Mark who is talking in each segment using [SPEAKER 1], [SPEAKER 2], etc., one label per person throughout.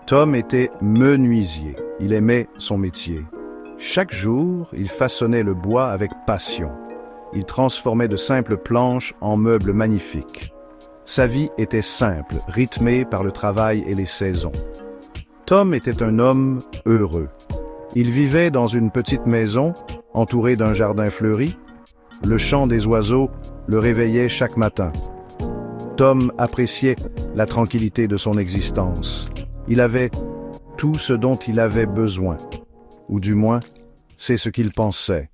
[SPEAKER 1] Tom était menuisier. Il aimait son métier. Chaque jour, il façonnait le bois avec passion. Il transformait de simples planches en meubles magnifiques. Sa vie était simple, rythmée par le travail et les saisons. Tom était un homme heureux. Il vivait dans une petite maison, entourée d'un jardin fleuri. Le chant des oiseaux le réveillait chaque matin. Tom appréciait la tranquillité de son existence. Il avait tout ce dont il avait besoin, ou du moins, c'est ce qu'il pensait.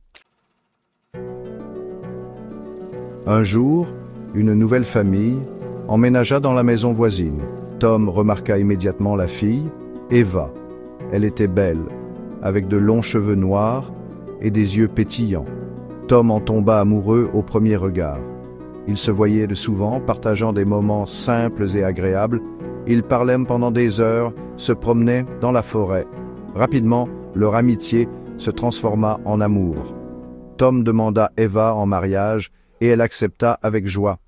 [SPEAKER 1] Un jour, une nouvelle famille emménagea dans la maison voisine. Tom remarqua immédiatement la fille, Eva. Elle était belle, avec de longs cheveux noirs et des yeux pétillants. Tom en tomba amoureux au premier regard. Ils se voyaient de souvent, partageant des moments simples et agréables. Ils parlaient pendant des heures, se promenaient dans la forêt. Rapidement, leur amitié se transforma en amour. Tom demanda Eva en mariage et elle accepta avec joie.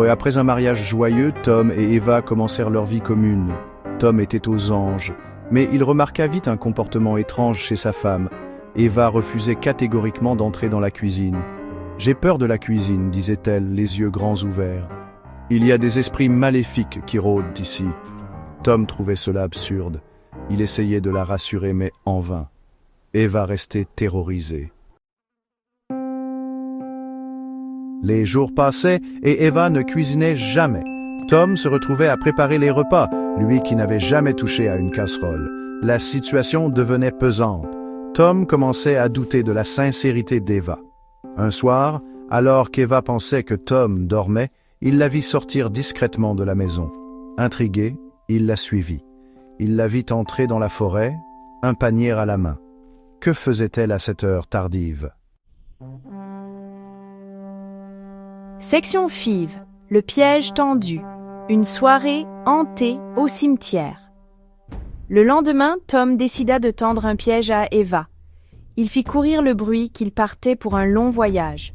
[SPEAKER 1] Après un mariage joyeux, Tom et Eva commencèrent leur vie commune. Tom était aux anges, mais il remarqua vite un comportement étrange chez sa femme. Eva refusait catégoriquement d'entrer dans la cuisine. « J'ai peur de la cuisine », disait-elle, les yeux grands ouverts. « Il y a des esprits maléfiques qui rôdent ici. » Tom trouvait cela absurde. Il essayait de la rassurer, mais en vain. Eva restait terrorisée. Les jours passaient et Eva ne cuisinait jamais. Tom se retrouvait à préparer les repas, lui qui n'avait jamais touché à une casserole. La situation devenait pesante. Tom commençait à douter de la sincérité d'Eva. Un soir, alors qu'Eva pensait que Tom dormait, il la vit sortir discrètement de la maison. Intrigué, il la suivit. Il la vit entrer dans la forêt, un panier à la main. Que faisait-elle à cette heure tardive?
[SPEAKER 2] Section FIV, le piège tendu. Une soirée hantée au cimetière. Le lendemain, Tom décida de tendre un piège à Eva. Il fit courir le bruit qu'il partait pour un long voyage.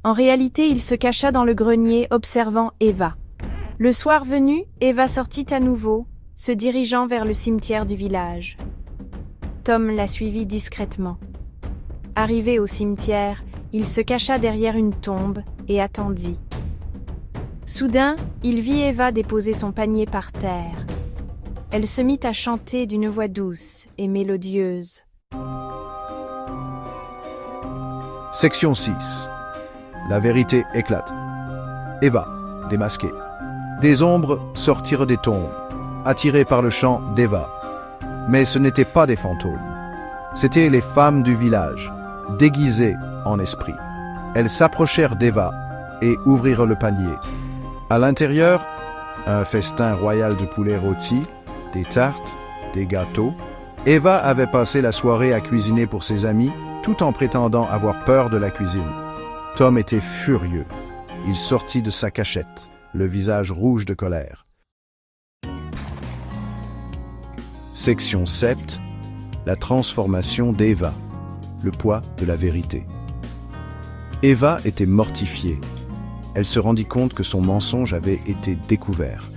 [SPEAKER 2] En réalité, il se cacha dans le grenier, observant Eva. Le soir venu, Eva sortit à nouveau, se dirigeant vers le cimetière du village. Tom la suivit discrètement. Arrivé au cimetière, il se cacha derrière une tombe et attendit. Soudain, il vit Eva déposer son panier par terre. Elle se mit à chanter d'une voix douce et mélodieuse.
[SPEAKER 1] Section 6. La vérité éclate. Eva, démasquée. Des ombres sortirent des tombes, attirées par le chant d'Eva. Mais ce n'étaient pas des fantômes. C'étaient les femmes du village, déguisées en esprits. Elles s'approchèrent d'Eva et ouvrirent le panier. À l'intérieur, un festin royal de poulet rôti, des tartes, des gâteaux. Eva avait passé la soirée à cuisiner pour ses amis, tout en prétendant avoir peur de la cuisine. Tom était furieux. Il sortit de sa cachette, le visage rouge de colère. Section 7. La transformation d'Eva. Le poids de la vérité. Eva était mortifiée. Elle se rendit compte que son mensonge avait été découvert.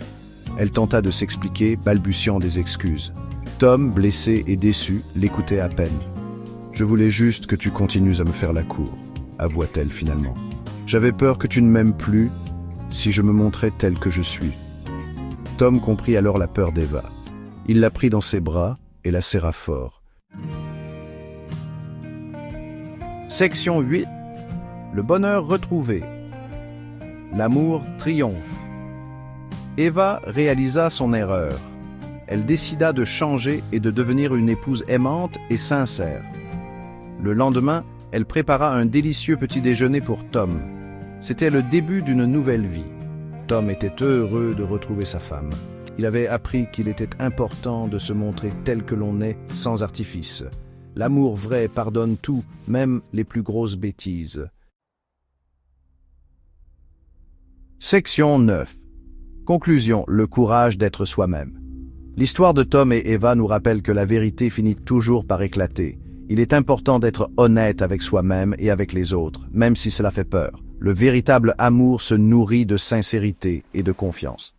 [SPEAKER 1] Elle tenta de s'expliquer, balbutiant des excuses. Tom, blessé et déçu, l'écoutait à peine. « Je voulais juste que tu continues à me faire la cour », avoua-t-elle finalement. « J'avais peur que tu ne m'aimes plus si je me montrais tel que je suis. » Tom comprit alors la peur d'Eva. Il la prit dans ses bras et la serra fort. Section 8. Le bonheur retrouvé. L'amour triomphe. Eva réalisa son erreur. Elle décida de changer et de devenir une épouse aimante et sincère. Le lendemain, elle prépara un délicieux petit déjeuner pour Tom. C'était le début d'une nouvelle vie. Tom était heureux de retrouver sa femme. Il avait appris qu'il était important de se montrer tel que l'on est, sans artifice. L'amour vrai pardonne tout, même les plus grosses bêtises. Section 9. Conclusion, le courage d'être soi-même. L'histoire de Tom et Eva nous rappelle que la vérité finit toujours par éclater. Il est important d'être honnête avec soi-même et avec les autres, même si cela fait peur. Le véritable amour se nourrit de sincérité et de confiance.